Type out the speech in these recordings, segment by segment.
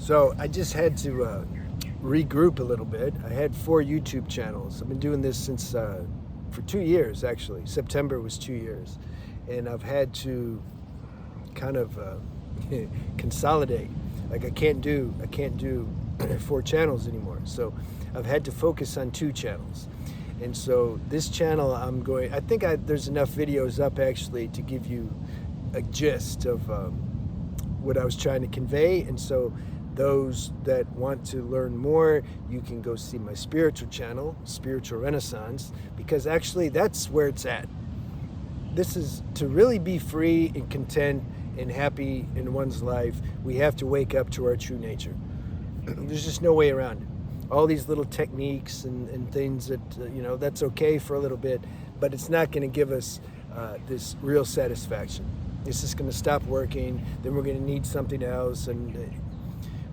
So I just had to regroup a little bit. I had 4 YouTube channels. I've been doing this since for 2 years actually. September was 2 years, and I've had to kind of consolidate. Like I can't do 4 channels anymore. So I've had to focus on 2 channels. And so this channel, I think there's enough videos up actually to give you a gist of what I was trying to convey. And so those that want to learn more, you can go see my spiritual channel, Spiritual Renaissance, because actually that's where it's at. This is to really be free and content and happy in one's life. We have to wake up to our true nature. There's just no way around it. All these little techniques and things that, that's okay for a little bit, but it's not going to give us this real satisfaction. It's just going to stop working, then we're going to need something else, and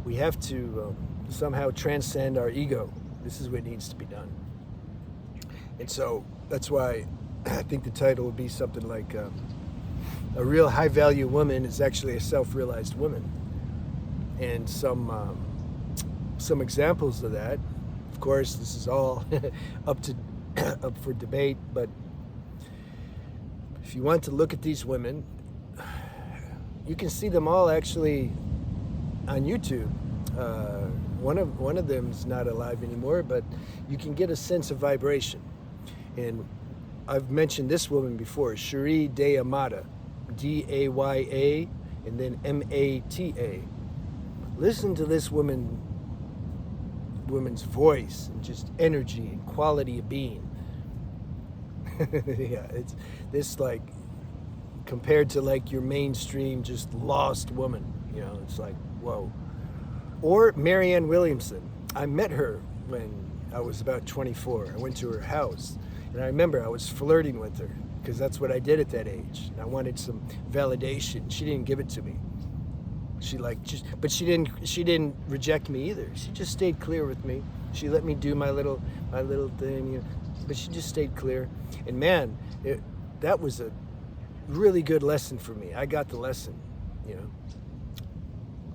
we have to somehow transcend our ego. This is what needs to be done. And so that's why I think the title would be something like a real high-value woman is actually a self-realized woman. And some examples of that, of course, this is all up for debate, but if you want to look at these women, you can see them all actually on YouTube. One of them is not alive anymore, but you can get a sense of vibration. And I've mentioned this woman before, Cherie Day-Amata, D-A-Y-A, and then M-A-T-A. Listen to this woman's voice and just energy and quality of being. Yeah, it's this, like, compared to like your mainstream just lost woman, it's like, whoa. Or Marianne Williamson. I met her when I was about 24. I went to her house, and I remember I was flirting with her because that's what I did at that age. I wanted some validation. She didn't give it to me. But she didn't reject me either. She just stayed clear with me. She let me do my little thing, but she just stayed clear. And man, that was a really good lesson for me. I got the lesson,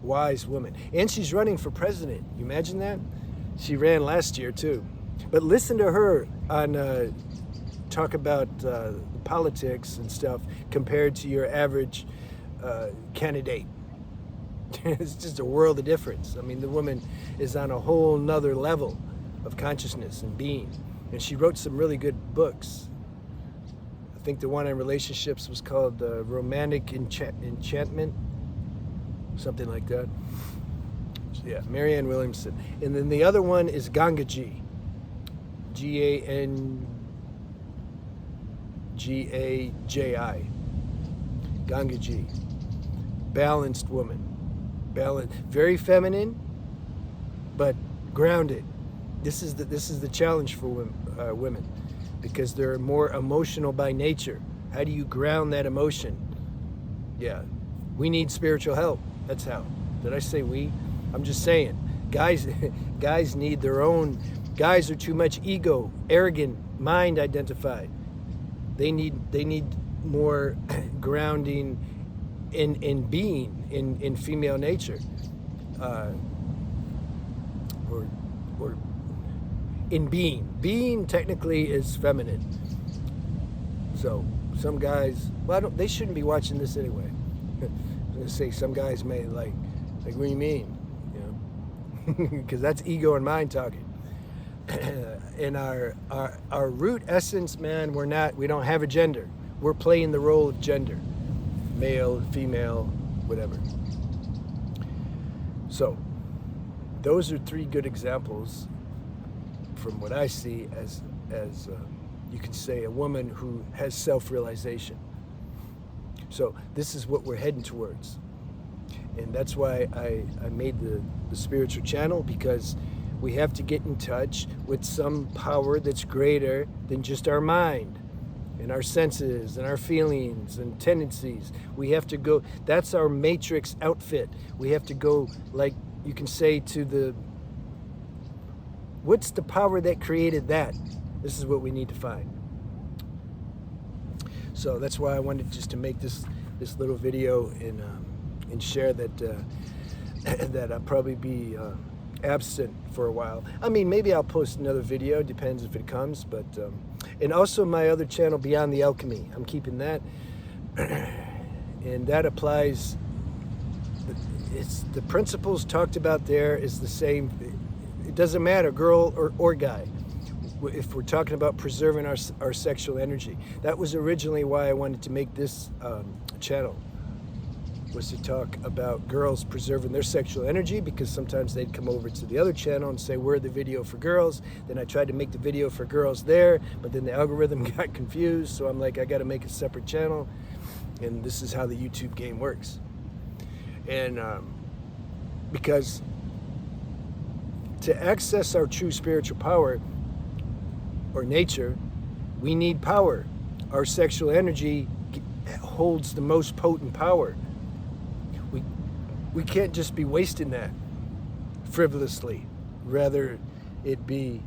Wise woman. And she's running for president. You imagine that? She ran last year too. But listen to her on talk about politics and stuff compared to your average candidate. It's just a world of difference. I mean, the woman is on a whole nother level of consciousness and being. And she wrote some really good books. I think the one on relationships was called Romantic Enchantment, something like that. Yeah, Marianne Williamson. And then the other one is Gangaji, G-A-N-G-A-J-I, Gangaji, balanced woman. Very feminine, but grounded. This is the challenge for women, because they're more emotional by nature. How do you ground that emotion? Yeah, we need spiritual help. That's how. Did I say we? I'm just saying. Guys need their own. Guys are too much ego, arrogant, mind identified. They need more grounding in being, in female nature, or in being. Being technically is feminine. So some guys, they shouldn't be watching this anyway. I'm gonna say some guys may like what do you mean? Because that's ego and mind talking. In our root essence, man, we don't have a gender. We're playing the role of gender. Male, female, whatever. So, those are 3 good examples from what I see as you could say a woman who has self-realization. So this is what we're heading towards. And that's why I made the spiritual channel, because we have to get in touch with some power that's greater than just our mind and our senses and our feelings and tendencies. We have to go, that's our matrix outfit. We have to go, like you can say, to what's the power that created that? This is what we need to find. So that's why I wanted just to make this little video and share that that I'll probably be absent for a while. I mean, maybe I'll post another video, depends if it comes, but and also my other channel, Beyond the Alchemy, I'm keeping that. And that applies, it's the principles talked about there is the same. It doesn't matter, girl or guy, if we're talking about preserving our sexual energy. That was originally why I wanted to make this channel, was to talk about girls preserving their sexual energy, because sometimes they'd come over to the other channel and say, we're the video for girls. Then I tried to make the video for girls there, but then the algorithm got confused, so I'm like, I gotta make a separate channel. And this is how the YouTube game works. And because to access our true spiritual power or nature, we need power. Our sexual energy holds the most potent power. We can't just be wasting that frivolously, rather it be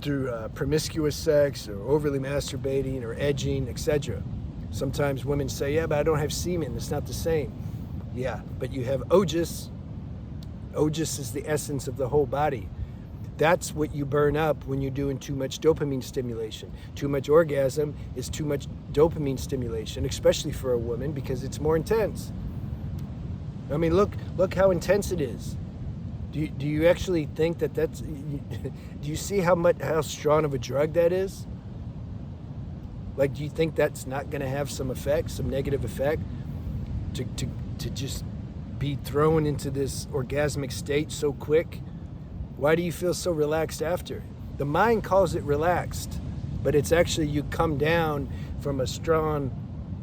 through promiscuous sex or overly masturbating or edging, etc. Sometimes women say, yeah, but I don't have semen, it's not the same. Yeah, but you have ojas. Ojas is the essence of the whole body. That's what you burn up when you're doing too much dopamine stimulation. Too much orgasm is too much dopamine stimulation, especially for a woman, because it's more intense. I mean, look how intense it is. Do you actually think that's? Do you see how strong of a drug that is? Like, do you think that's not going to have some effect, some negative effect, to just be thrown into this orgasmic state so quick? Why do you feel so relaxed after? The mind calls it relaxed, but it's actually you come down from a strong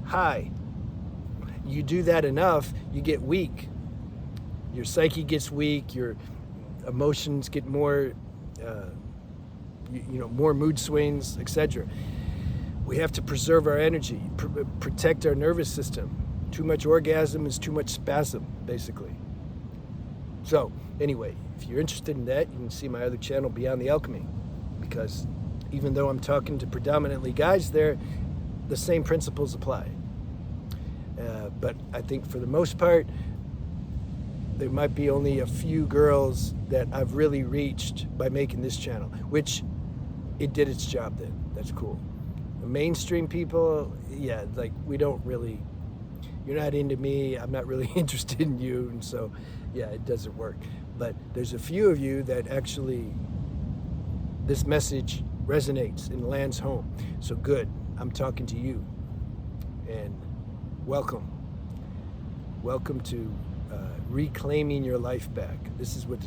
high. You do that enough, you get weak. Your psyche gets weak, your emotions get more, more mood swings, etc. We have to preserve our energy, protect our nervous system. Too much orgasm is too much spasm, basically. So, anyway, if you're interested in that, you can see my other channel, Beyond the Alchemy, because even though I'm talking to predominantly guys there, the same principles apply. But I think for the most part, there might be only a few girls that I've really reached by making this channel, which it did its job then. That's cool. The mainstream people, yeah, like we don't really, you're not into me, I'm not really interested in you, and so, yeah, it doesn't work. But there's a few of you that actually, this message resonates and lands home. So good, I'm talking to you. And welcome. Welcome to reclaiming your life back. This is what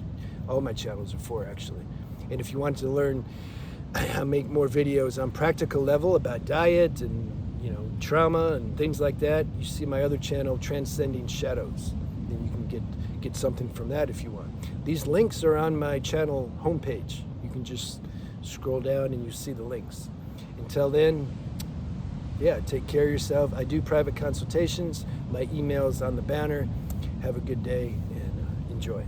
all my channels are for, actually. And if you want to learn how to make more videos on practical level about diet and trauma and things like that, you see my other channel, Transcending Shadows. Then you can get something from that if you want. These links are on my channel homepage. You can just scroll down and you see the links. Until then, yeah, take care of yourself. I do private consultations. My email is on the banner. Have a good day and enjoy.